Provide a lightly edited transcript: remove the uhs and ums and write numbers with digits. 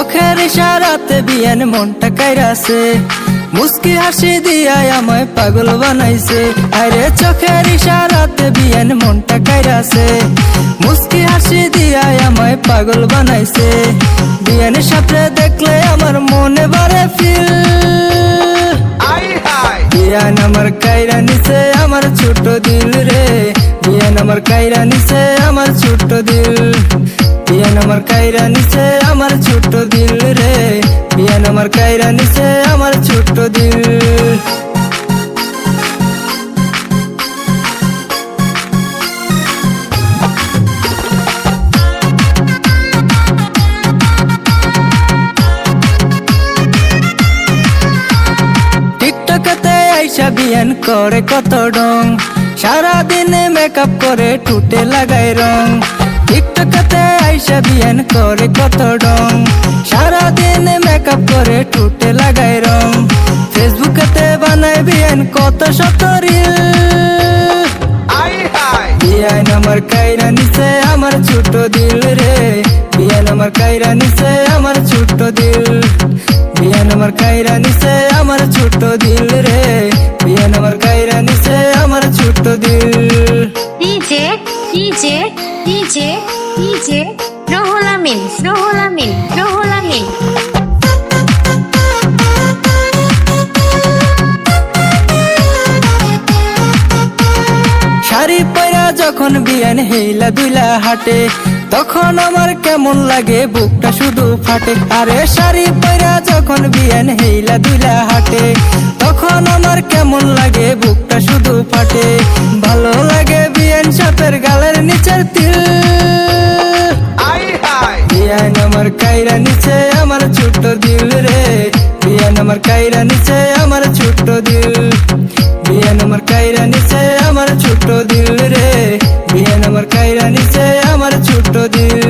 চোখের ইশারাতে বিয়ান মনটা কাইরাছে, মুস্কি হাসি দিয়া আমায় পাগল বানাইছে। আরে চোখের ইশারাতে বিয়ান মনটা কাইরাছে, মুস্কি হাসি দিয়া আমায় পাগল বানাইছে। বিয়ানের সাথে দেখলে আমার মনে বাড়ে ফিল, বিয়ান আমার কাইরা নিছে আমার ছোট দিল রে, বিয়ান আমার কাইরা নিছে আমার ছোট দিল, বিয়ান আমার কাইরা নিছে আমার ছোট দিল রে, বিয়ান আমার কাইরা নিছে আমার ছোট দিল। টিকটকেতে আইসা বিয়ান করে কত ডং, সারাদিনে মেকআপ করে টুটে লাগায় রং। টিকটকেতে আইসা বিয়ান করে কত ডং, সারাদিনে মেকআপ করে টুটে লাগায় রং। ফেসবুকেতে বানায় বিয়ান কত শত রিল, বিয়ান আমার কাইরা নিছে আমার ছোট দিল রে, বিয়ান আমার কাইরা নিছে আমার ছোট দিল, বিয়ান আমার কাইরা নিছে আমার ছোট দিল রে, বিয়ান আমার কাইরা নিছে আমার ছোট দিল। DJ DJ DJ DJ Ruhul Amin, Ruhul Amin, Ruhul Amin. Sari পরা যখন বিয়ান হেইলা দুইলা হাটে, তখন আমার কেমন লাগে বুকটা শুধু ফাটে। আরে শাড়ি পরা যখন বিয়ান হেইলা দুইলা হাটে, তখন আমার কেমন লাগে বুকটা শুধু ফাটে। ভালো লাগে বিয়ান সাপের গালের নিচের তিল, বিয়ান আমার কাইরা নিচে আমার ছোট দিল রে, বিয়ান আমার কাইরা নিচে আমার ছোট দিল, বিয়ান আমার কাইরা নিচে আমার ছোট দিল রে, বিয়ান আমার কাইরা নিচে আমার ছোট দিল।